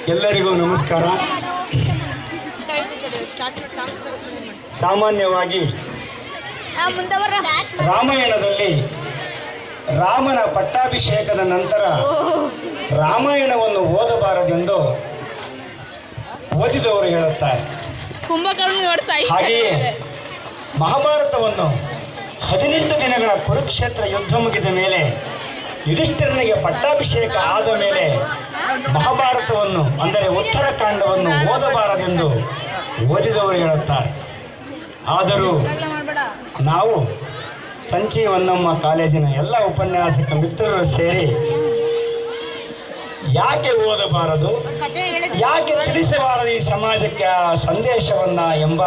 ಎಲ್ಲರಿಗೂ ನಮಸ್ಕಾರ. ಸಾಮಾನ್ಯವಾಗಿ ರಾಮಾಯಣದಲ್ಲಿ ರಾಮನ ಪಟ್ಟಾಭಿಷೇಕದ ನಂತರ ರಾಮಾಯಣವನ್ನು ಓದಬಾರದೆಂದು ಓದಿದವರು ಹೇಳುತ್ತಾರೆ. ಹಾಗೆಯೇ ಮಹಾಭಾರತವನ್ನು 18 ದಿನಗಳ ಕುರುಕ್ಷೇತ್ರ ಯುದ್ಧ ಮುಗಿದ ಮೇಲೆ ಯುಧಿಷ್ಠಿರನಿಗೆ ಪಟ್ಟಾಭಿಷೇಕ ಆದ ಮೇಲೆ ಮಹಾಭಾರತವನ್ನು ಅಂದರೆ ಉತ್ತರಕಾಂಡವನ್ನು ಓದಬಾರದೆಂದು ಓದಿದವರು ಹೇಳುತ್ತಾರೆ. ಆದರೂ ನಾವು ಸಂಜೀವನ್ನಮ್ಮ ಕಾಲೇಜಿನ ಎಲ್ಲ ಉಪನ್ಯಾಸಕ ಮಿತ್ರರು ಸೇರಿ ಯಾಕೆ ಓದಬಾರದು, ಯಾಕೆ ತಿಳಿಸಬಾರದು ಈ ಸಮಾಜಕ್ಕೆ ಆ ಸಂದೇಶವನ್ನು ಎಂಬ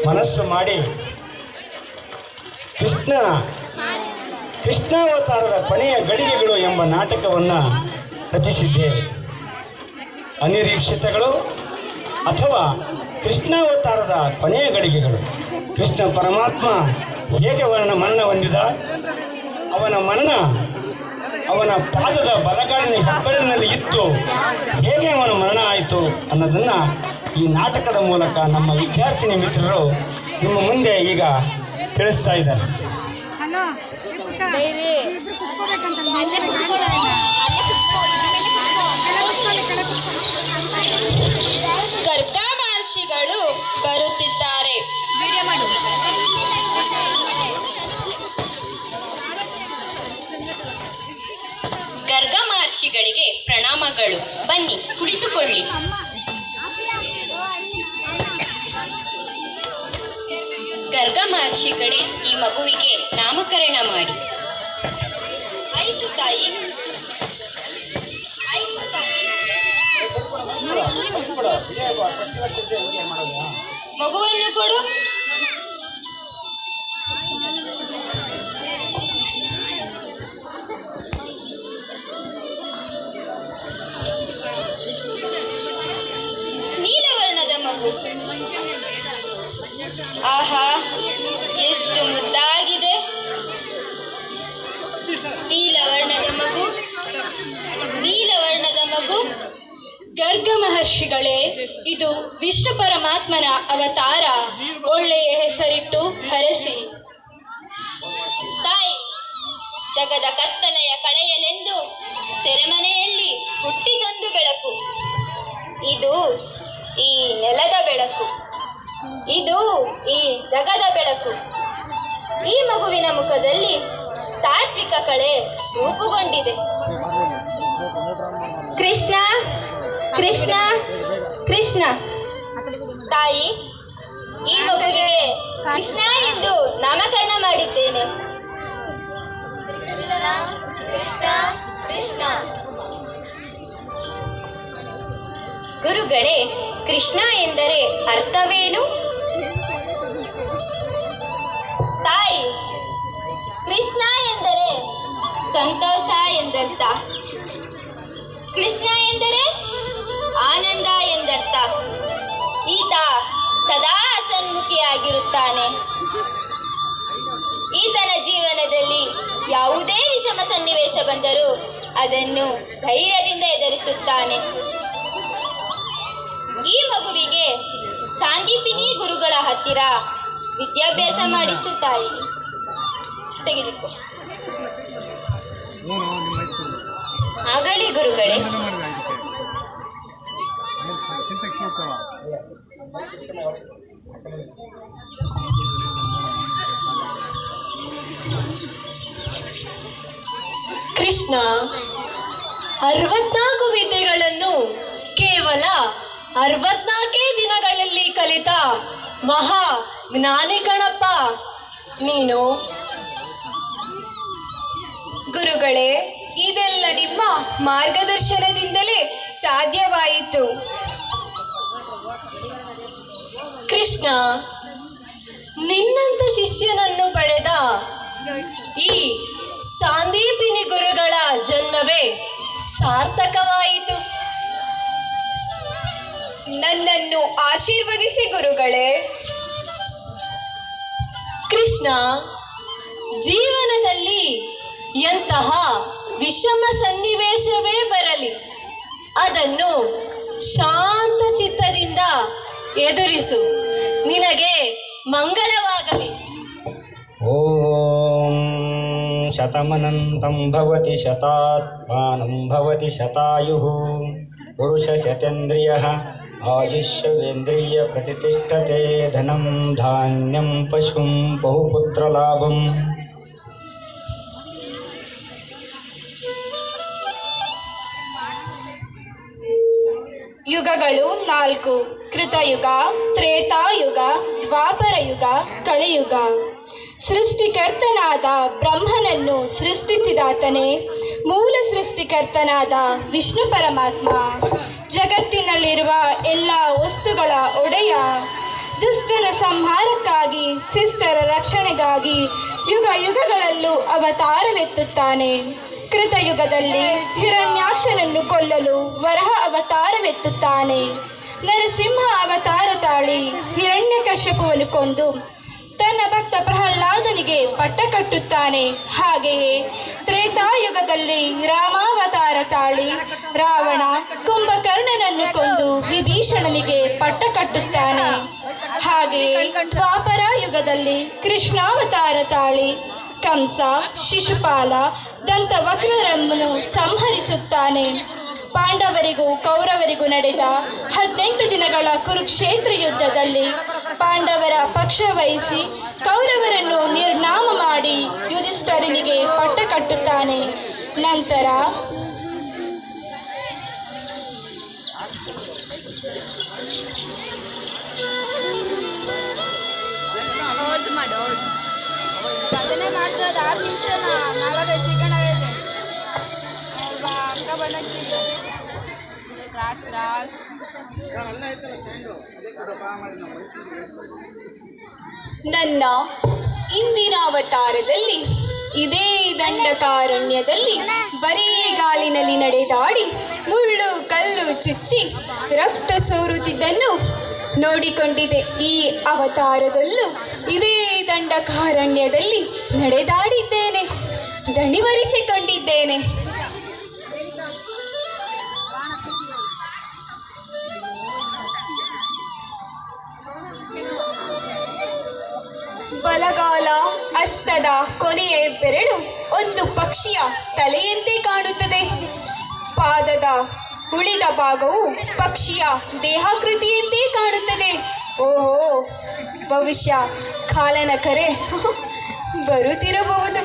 ಮನಸ್ಸು ಮಾಡಿ ಕೃಷ್ಣಾವತಾರದ ಕೊನೆಯ ಗಳಿಗೆಗಳು ಎಂಬ ನಾಟಕವನ್ನು ರಚಿಸಿದ್ದೇವೆ. ಅನಿರೀಕ್ಷಿತಗಳು ಅಥವಾ ಕೃಷ್ಣಾವತಾರದ ಕೊನೆಯ ಗಳಿಗೆಗಳು. ಕೃಷ್ಣ ಪರಮಾತ್ಮ ಹೇಗೆ ಮರಣ ಹೊಂದಿದ, ಅವನ ಮರಣ ಅವನ ಪಾದದ ಬಲಗಾಲಿನ ಹೆಬ್ಬೆರಳಿನಲ್ಲಿ ಇತ್ತು, ಹೇಗೆ ಅವನ ಮರಣ ಆಯಿತು ಅನ್ನೋದನ್ನು ಈ ನಾಟಕದ ಮೂಲಕ ನಮ್ಮ ವಿದ್ಯಾರ್ಥಿನಿ ಮಿತ್ರರು ನಿಮ್ಮ ಮುಂದೆ ಈಗ ತಿಳಿಸ್ತಾ ಇದ್ದಾರೆ. ಗರ್ಗ ಮಹರ್ಷಿಗಳು ಬರುತ್ತಿದ್ದಾರೆ. ಗರ್ಗ ಮಹರ್ಷಿಗಳಿಗೆ ಪ್ರಣಾಮಗಳು. ಬನ್ನಿ ಕುಳಿತುಕೊಳ್ಳಿ. ಗರ್ಗ ಮಹರ್ಷಿಗಳೇ, ಈ ಮಗುವಿಗೆ ನಾಮಕರಣ ಮಾಡಿ. ಆಯ್ತು ತಾಯಿ, ಆಯ್ತು ತಾಯಿ. ಮಗುವನ್ನು ಕೊಡು. ನೀಲವರ್ಣದ ಮಗು. ಆಹಾ, ಎಷ್ಟು ಮುದ್ದಾಗಿದೆ. ನೀಲವರ್ಣದ ಮಗು, ನೀಲವರ್ಣದ ಮಗು. ಗರ್ಗ ಮಹರ್ಷಿಗಳೇ, ಇದು ವಿಷ್ಣು ಪರಮಾತ್ಮನ ಅವತಾರ. ಒಳ್ಳೆಯ ಹೆಸರಿಟ್ಟು ಹರಸಿ. ತಾಯಿ, ಜಗದ ಕತ್ತಲೆಯ ಕಳೆಯಲೆಂದು ಸೆರೆಮನೆಯಲ್ಲಿ ಹುಟ್ಟಿದೊಂದು ಬೆಳಕು. ಇದು ಈ ನೆಲದ ಬೆಳಕು, ಇದು ಈ ಜಗದ ಬೆಳಕು. ಈ ಮಗುವಿನ ಮುಖದಲ್ಲಿ ಸಾತ್ವಿಕ ಕಳೆ ರೂಪುಗೊಂಡಿದೆ. ಕೃಷ್ಣ ಕೃಷ್ಣ ಕೃಷ್ಣ. ತಾಯಿ, ಈ ಮಗುವಿಗೆ ಕೃಷ್ಣ ಎಂದು ನಾಮಕರಣ ಮಾಡಿದ್ದೇನೆ. ಕೃಷ್ಣ ಕೃಷ್ಣ ಕೃಷ್ಣ. ಗುರುಗಳೇ, ಕೃಷ್ಣ ಎಂದರೆ ಅರ್ಥವೇನು? ತಾಯಿ, ಕೃಷ್ಣ ಎಂದರೆ ಸಂತೋಷ ಎಂದರ್ಥ. ಕೃಷ್ಣ ಎಂದರೆ ಆನಂದ ಎಂದರ್ಥ. ಈತ ಸದಾ ಹಸನ್ಮುಖಿಯಾಗಿರುತ್ತಾನೆ. ಈತನ ಜೀವನದಲ್ಲಿ ಯಾವುದೇ ವಿಷಮ ಸನ್ನಿವೇಶ ಬಂದರೂ ಅದನ್ನು ಧೈರ್ಯದಿಂದ ಎದುರಿಸುತ್ತಾನೆ. ಈ ಮಗುವಿಗೆ ಸಾಂದೀಪಿನಿ ಗುರುಗಳ ಹತ್ತಿರ ವಿದ್ಯಾಭ್ಯಾಸ ಮಾಡಿಸು ತಾಯಿ. ತೆಗೆದುಕೋ. ಆಗಲಿ ಗುರುಗಳೇ. ಕೃಷ್ಣ 64 ವಿದ್ಯೆಗಳನ್ನು ಕೇವಲ 64 ದಿನಗಳಲ್ಲಿ ಕಲಿತ ಮಹಾ ಜ್ಞಾನಿ ಕಣಪ್ಪ ನೀನು. ಗುರುಗಳೇ, ಇದೆಲ್ಲ ನಿಮ್ಮ ಮಾರ್ಗದರ್ಶನದಿಂದಲೇ ಸಾಧ್ಯವಾಯಿತು. ಕೃಷ್ಣ, ನಿನ್ನಂಥ ಶಿಷ್ಯನನ್ನು ಪಡೆದ ಈ ಸಾಂದೀಪಿನಿ ಗುರುಗಳ ಜನ್ಮವೇ ಸಾರ್ಥಕವಾಯಿತು. ನನ್ನನ್ನು ಆಶೀರ್ವದಿಸಿ ಗುರುಗಳೇ. ಕೃಷ್ಣ, ಜೀವನದಲ್ಲಿ ಎಂತಹ ವಿಷಮ ಸನ್ನಿವೇಶವೇ ಬರಲಿ, ಅದನ್ನು ಶಾಂತ ಚಿತ್ತದಿಂದ ಎದುರಿಸು. ನಿನಗೆ ಮಂಗಳವಾಗಲಿ. ಓಂ ಶತಮನಂತಂ ಭವತಿ ಶತಾತ್ಮಾನಂ ಭವತಿ ಶತಾಯುಃ ಪುರುಷ ಶತೇಂದ್ರಿಯಃ ಆಯುಷ್ಯವೇಂದ್ರಿಯ ಪ್ರತಿಷ್ಠತೆ ಧನಂ ಧಾನ್ಯಂ ಪಶುಂ ಬಹುಪುತ್ರಲಾಭಂ. ಯುಗಗಳು 4: ಕೃತಯುಗ, ತ್ರೇತಾಯುಗ, ದ್ವಾಪರಯುಗ, ಕಲಿಯುಗ. ಸೃಷ್ಟಿಕರ್ತನಾದ ಬ್ರಹ್ಮನನ್ನು ಸೃಷ್ಟಿಸಿದಾತನೇ ಮೂಲ ಸೃಷ್ಟಿಕರ್ತನಾದ ವಿಷ್ಣು ಪರಮಾತ್ಮ. ಜಗತ್ತಿನಲ್ಲಿರುವ ಎಲ್ಲ ವಸ್ತುಗಳ ಒಡೆಯ. ದುಷ್ಟರ ಸಂಹಾರಕ್ಕಾಗಿ, ಶಿಷ್ಟರ ರಕ್ಷಣೆಗಾಗಿ ಯುಗ ಯುಗಗಳಲ್ಲೂ ಅವತಾರವೆತ್ತುತ್ತಾನೆ. ಕೃತಯುಗದಲ್ಲಿ ಹಿರಣ್ಯಾಕ್ಷನನ್ನು ಕೊಲ್ಲಲು ವರಹ ಅವತಾರವೆತ್ತುತ್ತಾನೆ. ನರಸಿಂಹ ಅವತಾರ ತಾಳಿ ಹಿರಣ್ಯಕಶ್ಯಪವನ್ನು ಕೊಂದು ತನ್ನ ಭಕ್ತ ಪ್ರಹ್ಲಾದನಿಗೆ ಪಟ್ಟ ಕಟ್ಟುತ್ತಾನೆ. ಹಾಗೆಯೇ ತ್ರೇತಾಯುಗದಲ್ಲಿ ರಾಮಾವತಾರ ತಾಳಿ ರಾವಣ ಕುಂಭಕರ್ಣನನ್ನು ಕೊಂದು ವಿಭೀಷಣನಿಗೆ ಪಟ್ಟ ಕಟ್ಟುತ್ತಾನೆ. ಹಾಗೆಯೇ ದ್ವಾಪರ ಯುಗದಲ್ಲಿ ಕೃಷ್ಣಾವತಾರ ತಾಳಿ ಕಂಸ, ಶಿಶುಪಾಲ, ದಂತವಕ್ರರನ್ನು ಸಂಹರಿಸುತ್ತಾನೆ. ಪಾಂಡವರಿಗೂ ಕೌರವರಿಗೂ ನಡೆದ 18 ದಿನಗಳ ಕುರುಕ್ಷೇತ್ರ ಯುದ್ಧದಲ್ಲಿ ಪಾಂಡವರ ಪಕ್ಷ ವಹಿಸಿ ಕೌರವರನ್ನು ನಿರ್ನಾಮ ಮಾಡಿ ಯುಧಿಷ್ಠಿರನಿಗೆ ಪಟ್ಟ ಕಟ್ಟುತ್ತಾನೆ. ನಂತರ ಅದನ್ನೇ ಮಾಡ್ತದ 6 ನಿಮಿಷ 4 ಸೆಕೆಂಡ್ ಆಗೈತೆ. ಅಕ್ಕ ಬಂದಿದ್ರು ಕ್ರಾಸ್ ನನ್ನ ಇಂದಿನ ಅವತಾರದಲ್ಲಿ ಇದೇ ದಂಡಕಾರಣ್ಯದಲ್ಲಿ ಬರೀ ಗಾಳಿನಲ್ಲಿ ನಡೆದಾಡಿ ಮುಳ್ಳು ಕಲ್ಲು ಚುಚ್ಚಿ ರಕ್ತ ಸೋರುತ್ತಿದ್ದನ್ನು ನೋಡಿಕೊಂಡಿದೆ. ಈ ಅವತಾರದಲ್ಲೂ ಇದೇ ದಂಡಕಾರಣ್ಯದಲ್ಲಿ ನಡೆದಾಡಿದ್ದೇನೆ, ದಣಿವರಿಸಿಕೊಂಡಿದ್ದೇನೆ. ಬಲಗಾಲ ಹಸ್ತದ ಕೊನೆಯ ಬೆರಳು ಒಂದು ಪಕ್ಷಿಯ ತಲೆಯಂತೆ ಕಾಣುತ್ತದೆ. ಪಾದದ ಉಳಿದ ಭಾಗವು ಪಕ್ಷಿಯ ದೇಹಾಕೃತಿಯಂತೆ ಕಾಣುತ್ತದೆ. ಓಹೋ, ಬಹುಶಃ ಕಾಲನ ಕರೆ ಬರುತ್ತಿರಬಹುದು.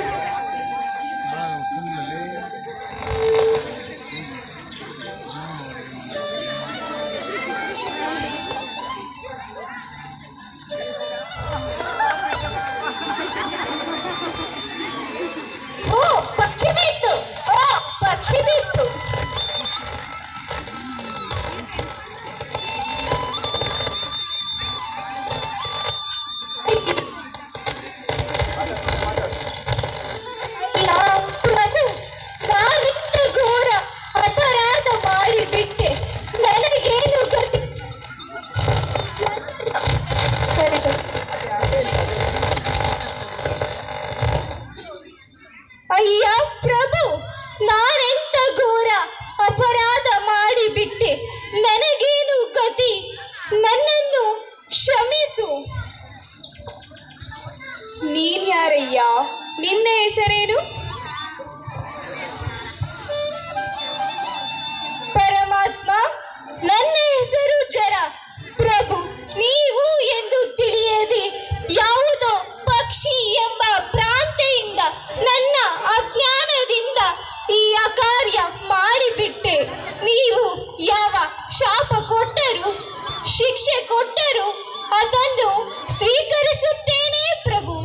ಪಕ್ಷಿ ಬಿತ್ತು, ಪಕ್ಷಿ ಬಿತ್ತು. ನಾನಿಂತ ಘೋರ ಅಪರಾಧ ಮಾಡಿಬಿಟ್ಟೆ, ನನಗೇನು ಗತಿ? ಸರಿ, ಅಯ್ಯ ಪ್ರಭು, ನಾನೆಂತ ಘೋರ ಅಪರಾಧ ಮಾಡಿಬಿಟ್ಟೆ, ನನಗೇನು ಗತಿ? ನನ್ನನ್ನು ಕ್ಷಮಿಸು. ನೀನ್ಯಾರಯ್ಯ? ನಿನ್ನ ಹೆಸರೇನು? ಪರಮಾತ್ಮ, ನನ್ನ ಹೆಸರು ಜರ. ಪ್ರಭು, ನೀವು ಎಂದು ತಿಳಿಯದೆ ಯಾವುದೋ ಪಕ್ಷಿ ಎಂಬ ಭ್ರಾಂತಿಯಿಂದ ನನ್ನ ಅಜ್ಞಾನದಿಂದ ಈ ಅಕಾರ್ಯ ಮಾಡಿಬಿಟ್ಟೆ. ನೀವು ಯಾವ ಶಾಪ ಕೊಟ್ಟರು, ಶಿಕ್ಷೆ ಕೊಟ್ಟರು, ಅದನ್ನು ಸ್ವೀಕರಿಸುತ್ತೇನೆ ಪ್ರಭು.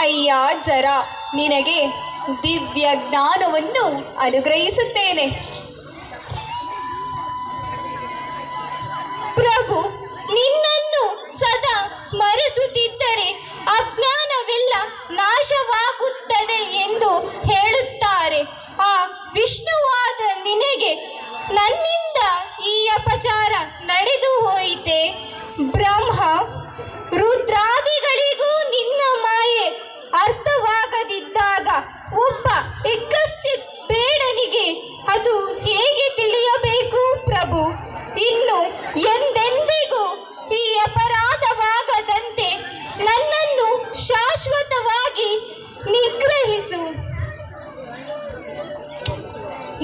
ಅಯ್ಯ ಜರ, ನಿನಗೆ ದಿವ್ಯ ಜ್ಞಾನವನ್ನು ಅನುಗ್ರಹಿಸುತ್ತೇನೆ. ಪ್ರಭು, ನಿನ್ನನ್ನು ಸದಾ ಸ್ಮರಿಸುತ್ತಿದ್ದರೆ ಅಜ್ಞಾನವೆಲ್ಲ ನಾಶವಾಗುತ್ತದೆ ಎಂದು ಹೇಳುತ್ತಾರೆ. ಆ ವಿಷ್ಣುವಾದ ನಿನಗೆ ನನ್ನಿಂದ ಈ ಅಪಚಾರ ನಡೆದು ಹೋಯಿತೆ. ಬ್ರಹ್ಮ ರುದ್ರಾದಿಗಳಿಗೂ ನಿನ್ನ ಮಾಯೆ ಅರ್ಥವಾಗದಿದ್ದಾಗ ಒಬ್ಬ ಎಕ್ಕಶ್ಚಿತ್ ಬೇಡನಿಗೆ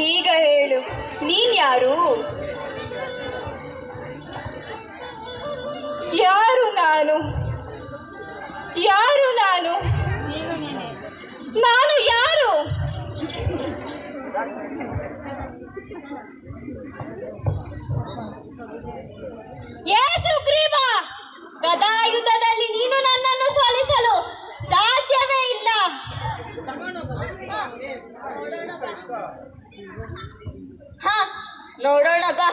ಈಗ ಹೇಳು, ನೀನ್ಯಾರು? ಯಾರು ನಾನು? ಯಾರು ನಾನು? ನೀನು ನೀನೆ. ನಾನು ಯಾರು? ಏ ಸುಗ್ರೀವ, ಗದಾಯುದ್ಧದಲ್ಲಿ ನೀನು ನನ್ನನ್ನು ಸೋಲಿಸಲು ಸಾಧ್ಯವೇ ಇಲ್ಲ. ಹ, ನೋಡೋಣ ಬಾ.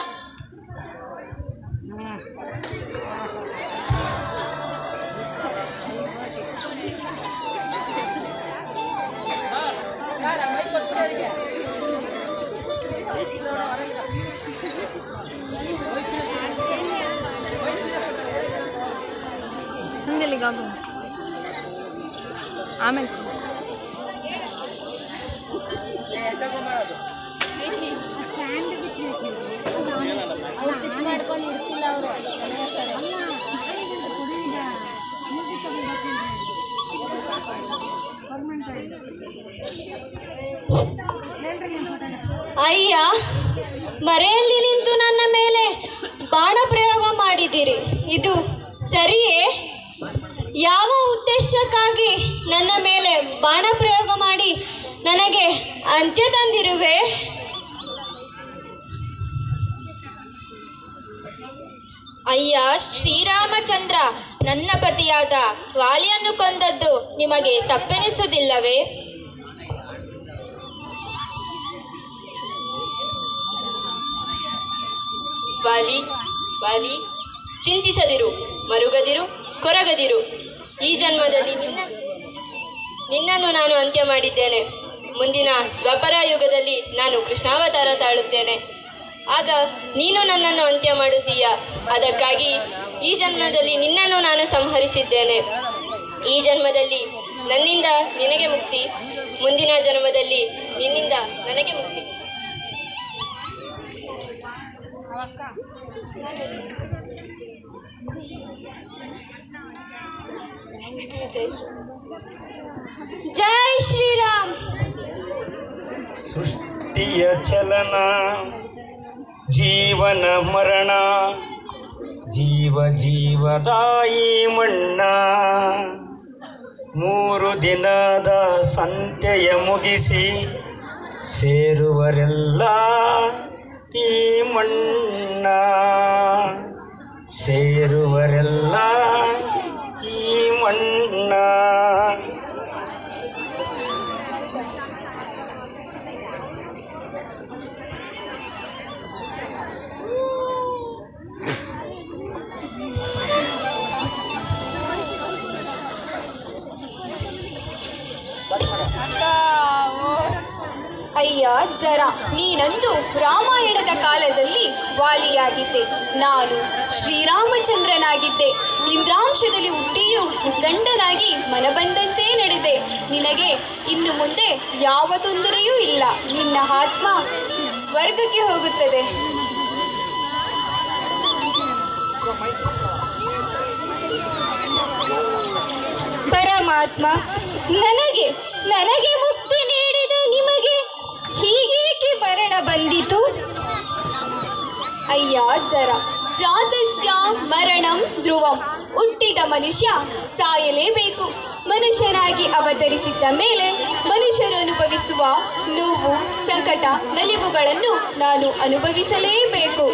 ಆಮೇಲೆ ಐತಿ. ಅಯ್ಯ, ಮರೆಯಲ್ಲಿ ನಿಂತು ನನ್ನ ಮೇಲೆ ಬಾಣ ಪ್ರಯೋಗ ಮಾಡಿದಿರಿ. ಇದು ಸರಿಯೇ? ಯಾವ ಉದ್ದೇಶಕ್ಕಾಗಿ ನನ್ನ ಮೇಲೆ ಬಾಣ ಪ್ರಯೋಗ ಮಾಡಿ ನನಗೆ ಅಂತ್ಯ ತಂದಿರುವೆ? ಅಯ್ಯ ಶ್ರೀರಾಮಚಂದ್ರ, ನನ್ನ ಪತಿಯಾದ ವಾಲಿಯನ್ನು ಕೊಂದದ್ದು ನಿಮಗೆ ತಪ್ಪೆನಿಸುವುದಿಲ್ಲವೇ? ವಾಲಿ ವಾಲಿ, ಚಿಂತಿಸದಿರು, ಮರುಗದಿರು, ಕೊರಗದಿರು. ಈ ಜನ್ಮದಲ್ಲಿ ನಿನ್ನನ್ನು ನಾನು ಅಂತ್ಯ ಮಾಡಿದ್ದೇನೆ. ಮುಂದಿನ ದ್ವಾಪರ ಯುಗದಲ್ಲಿ ನಾನು ಕೃಷ್ಣಾವತಾರ ತಾಳುತ್ತೇನೆ. ಆಗ ನೀನು ನನ್ನನ್ನು ಅಂತ್ಯ ಮಾಡುತ್ತೀಯ. ಅದಕ್ಕಾಗಿ ಈ ಜನ್ಮದಲ್ಲಿ ನಿನ್ನನ್ನು ನಾನು ಸಂಹರಿಸಿದ್ದೇನೆ. ಈ ಜನ್ಮದಲ್ಲಿ ನನ್ನಿಂದ ನಿನಗೆ ಮುಕ್ತಿ, ಮುಂದಿನ ಜನ್ಮದಲ್ಲಿ ನಿನ್ನಿಂದ ನನಗೆ ಮುಕ್ತಿ. ಜೈ ಶ್ರೀರಾಮ್. ಸೃಷ್ಟಿಯ ಚಲನ, ಜೀವನ ಮರಣ, ಜೀವ ಜೀವದಾಯಿ ಮಣ್ಣ. 3 ದಿನದ ಸಂತೆಯ ಮುಗಿಸಿ ಸೇರುವರೆಲ್ಲ ಈ ಮಣ್ಣ, ಸೇರುವರೆಲ್ಲ ಈ ಮಣ್ಣ. ಅಯ್ಯ ಜರ, ನೀನಂದು ರಾಮಾಯಣದ ಕಾಲದಲ್ಲಿ ವಾಲಿಯಾಗಿದ್ದೆ, ನಾನು ಶ್ರೀರಾಮಚಂದ್ರನಾಗಿದ್ದೆ. ಇಂದ್ರಾಂಶದಲ್ಲಿ ಹುಟ್ಟಿಯೂ ಉದ್ದಂಡನಾಗಿ ಮನಬಂದಂತೆ ನಡೆದೆ. ನಿನಗೆ ಇನ್ನು ಮುಂದೆ ಯಾವ ತೊಂದರೆಯೂ ಇಲ್ಲ. ನಿನ್ನ ಆತ್ಮ ಸ್ವರ್ಗಕ್ಕೆ ಹೋಗುತ್ತದೆ. ಪರಮಾತ್ಮ, ನನಗೆ ನನಗೆ ಮುಕ್ತಿ ನೀಡಿದ ನಿಮಗೆ ಹೀಗೇಕೆ ಮರಣ ಬಂದಿತು? ಅಯ್ಯ ಜರ, ಜಾತಸ್ಯ ಮರಣಂ ಧ್ರುವಂ. ಹುಟ್ಟಿದ ಮನುಷ್ಯ ಸಾಯಲೇಬೇಕು. ಮನುಷ್ಯನಾಗಿ ಅವತರಿಸಿದ ಮೇಲೆ ಮನುಷ್ಯರು ಅನುಭವಿಸುವ ನೋವು, ಸಂಕಟ, ನಲಿವುಗಳನ್ನು ನಾನು ಅನುಭವಿಸಲೇಬೇಕು.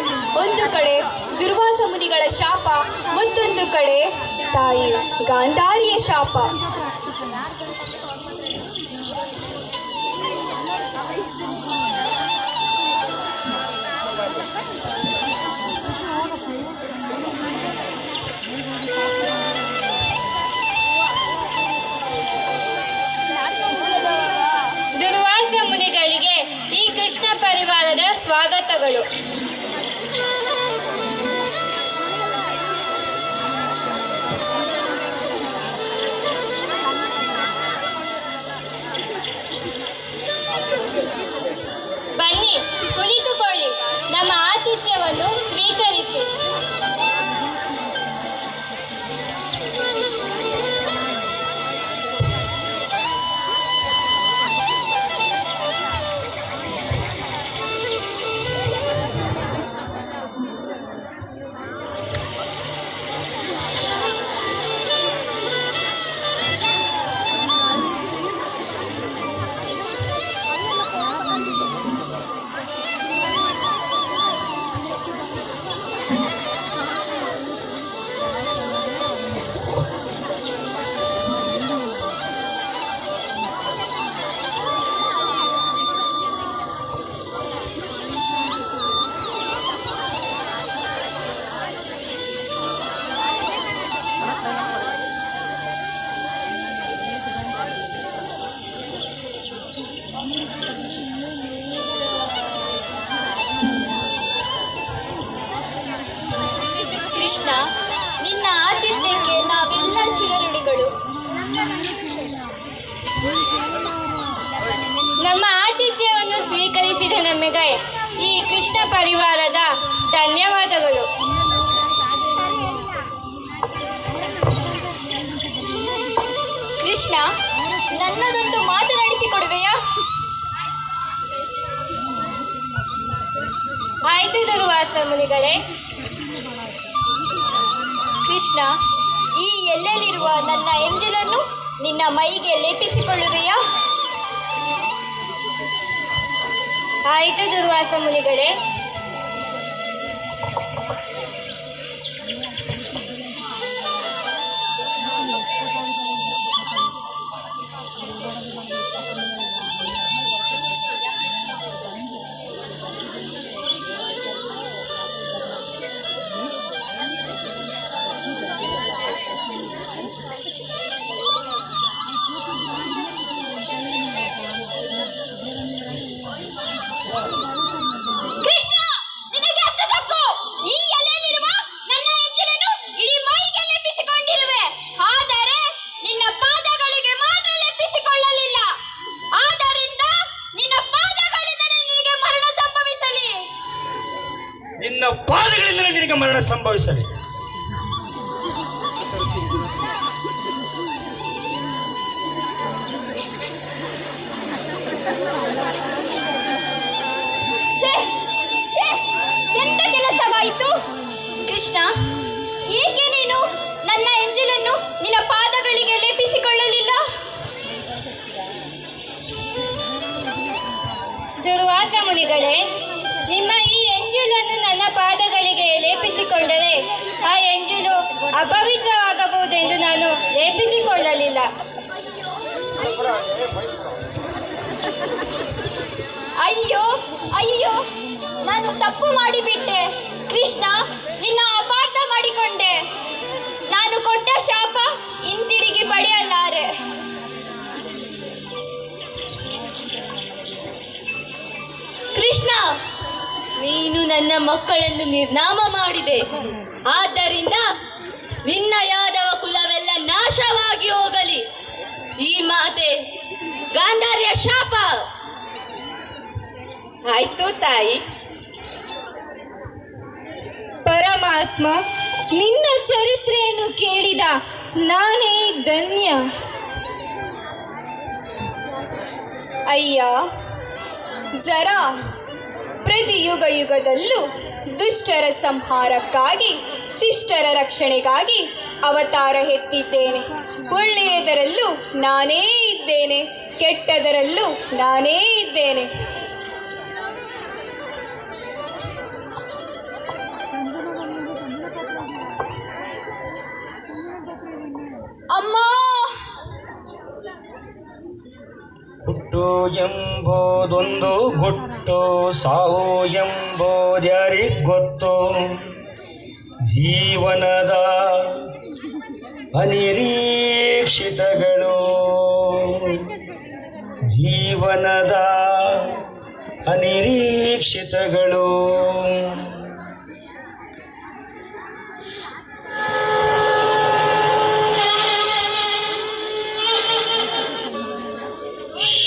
ಒಂದು ಕಡೆ ದುರ್ವಾಸ ಮುನಿಗಳ ಶಾಪ, ಮತ್ತೊಂದು ಕಡೆ ತಾಯಿ ಗಾಂಧಾರಿಯ ಶಾಪ. ದುರ್ವಾಸ ಮುನಿಗಳಿಗೆ ಈ ಕೃಷ್ಣ ಪರಿವಾರದ ಸ್ವಾಗತಗಳು. ಬನ್ನಿ, ಕುಳಿತುಕೊಳ್ಳಿ, ನಮ್ಮ ಆತಿಥ್ಯವನ್ನು ಸ್ವೀಕರಿಸಿ. ಕೃಷ್ಣ, ನಿನ್ನ ಆತಿಥ್ಯಕ್ಕೆ ನಾವೆಲ್ಲ ಚಿರಋಣಿಗಳು. ನಮ್ಮ ಆತಿಥ್ಯವನ್ನು ಸ್ವೀಕರಿಸಿದ ನಮಗೆ ಈ ಕೃಷ್ಣ ಪರಿವಾರದ ಧನ್ಯವಾದಗಳು. ಕೃಷ್ಣ, ನನ್ನದೊಂದು ಮಾತನಾಡಿಸಿಕೊಡುವೆಯಾ? ಆಯ್ತು ದುರ್ವಾಸ ಮುನಿಗಳೇ. ಕೃಷ್ಣ, ಈ ಎಲ್ಲೆಲ್ಲಿರುವ ನನ್ನ ಎಂಜಲನ್ನು ನಿನ್ನ ಮೈಗೆ ಲೇಪಿಸಿಕೊಳ್ಳುವೆಯಾ? ಆಯ್ತು ದುರ್ವಾಸ ಮುನಿಗಳೇ. ನಿನ್ನ ಪಾದಗಳಿಂದ ನಿನಗೆ ಮರಣ ಸಂಭವಿಸಲಿ. ಎಂತ ಕೆಲಸವಾಯಿತು? ಕೃಷ್ಣ, ಏಕೆ ನೀನು ನನ್ನ ಎಂಜಲನ್ನು ನಿನ್ನ ಪಾದಗಳಿಗೆ ಲೇಪಿಸಿಕೊಳ್ಳಲಿಲ್ಲ? ದುರ್ವಾಸ ಮುನಿಗಳೇ, ನಿಮ್ಮ ಈ ಎಂಜಲನ್ನು ನನ್ನ ಪಾದಗಳಿಗೆ ಲೇಪಿಸಿಕೊಂಡರೆ ಆ ಎಂಜಲು ಅಪವಿತ್ರವಾಗಬಹುದೆಂದು ನಾನು ಲೇಪಿಸಿಕೊಳ್ಳಲಿಲ್ಲ. ಅಯ್ಯೋ ಅಯ್ಯೋ, ನಾನು ತಪ್ಪು ಮಾಡಿಬಿಟ್ಟೆ. ಕೃಷ್ಣ, ನಿನ್ನ ಅಪಾರ್ಥ ಮಾಡಿಕೊಂಡೆ. ನಾನು ಕೊಟ್ಟ ಶಾಪ ಹಿಂತಿರುಗಿ ಪಡೆಯಲಾರೆ. ಕೃಷ್ಣ, ನೀನು ನನ್ನ ಮಕ್ಕಳನ್ನು ನಿರ್ನಾಮ ಮಾಡಿದೆ. ಆದ್ದರಿಂದ ನಿನ್ನ ಯಾದವ ಕುಲವೆಲ್ಲ ನಾಶವಾಗಿ ಹೋಗಲಿ. ಈ ಮಾತೆ ಗಾಂಧಾರ್ಯ ಶಾಪ. ಆಯ್ತು ತಾಯಿ. ಪರಮಾತ್ಮ, ನಿನ್ನ ಚರಿತ್ರೆಯನ್ನು ಕೇಳಿದ ನಾನೇ ಧನ್ಯ. ಅಯ್ಯ ಜರ, ಪ್ರತಿ ಯುಗದಲ್ಲೂ ದುಷ್ಟರ ಸಂಹಾರಕ್ಕಾಗಿ, ಶಿಷ್ಟರ ರಕ್ಷಣೆಗಾಗಿ ಅವತಾರ ಎತ್ತಿದ್ದೇನೆ. ಒಳ್ಳೆಯದರಲ್ಲೂ ನಾನೇ ಇದ್ದೇನೆ, ಕೆಟ್ಟದರಲ್ಲೂ ನಾನೇ ಇದ್ದೇನೆ. ಅಮ್ಮ, ಹುಟ್ಟು ಎಂಬುದೊಂದು ಗುಟ್ಟು, ಸಾವು ಎಂಬುದ್ಯಾರಿಗೊತ್ತು. ಜೀವನದ ಅನಿರೀಕ್ಷಿತಗಳು, ಜೀವನದ ಅನಿರೀಕ್ಷಿತಗಳು.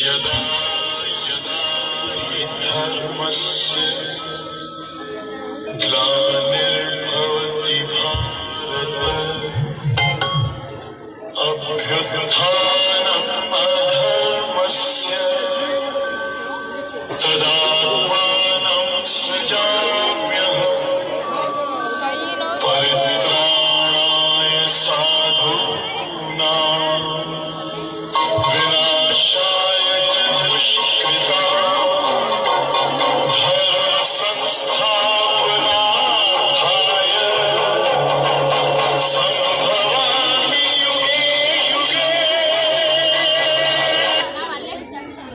यदा यदा हि धर्मस्य ग्लानिर्भवति भारत अभ्युत्थानम् अधर्मस्य